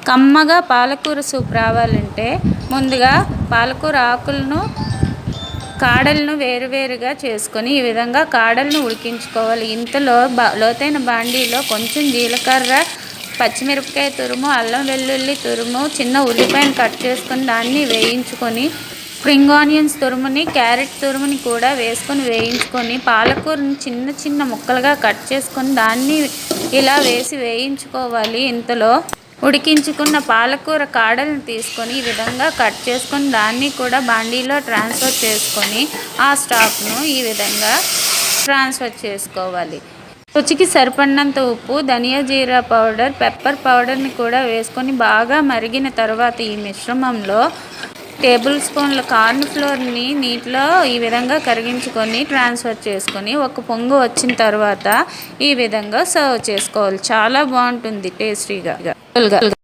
కమ్మగా పాలకూర సూప్ రావాలంటే ముందుగా పాలకూర ఆకులను కాడలను వేరువేరుగా చేసుకొని ఈ విధంగా కాడలను ఉడికించుకోవాలి. ఇంతలో లోతైన బాండీలో కొంచెం జీలకర్ర, పచ్చిమిరపకాయ తురుము, అల్లం వెల్లుల్లి తురుము, చిన్న ఉల్లిపాయను కట్ చేసుకొని దాన్ని వేయించుకొని, స్ప్రింగ్ ఆనియన్స్ తురుముని, క్యారెట్ తురుముని కూడా వేసుకొని వేయించుకొని, పాలకూరని చిన్న చిన్న ముక్కలుగా కట్ చేసుకొని దాన్ని ఇలా వేసి వేయించుకోవాలి. ఇంతలో ఉడికించుకున్న పాలకూర కాడలను తీసుకొని ఈ విధంగా కట్ చేసుకొని దాన్ని కూడా బాండీలో ట్రాన్స్ఫర్ చేసుకొని ఆ స్టాక్ను ఈ విధంగా ట్రాన్స్ఫర్ చేసుకోవాలి. రుచికి సరిపడినంత ఉప్పు, ధనియా జీరా పౌడర్, పెప్పర్ పౌడర్ని కూడా వేసుకొని బాగా మరిగిన తర్వాత ఈ మిశ్రమంలో టేబుల్ స్పూన్ల కార్న్ ఫ్లోర్ని నీటిలో ఈ విధంగా కరిగించుకొని ట్రాన్స్ఫర్ చేసుకొని ఒక పొంగు వచ్చిన తర్వాత ఈ విధంగా సర్వ్ చేసుకోవాలి. చాలా బాగుంటుంది టేస్టీగా.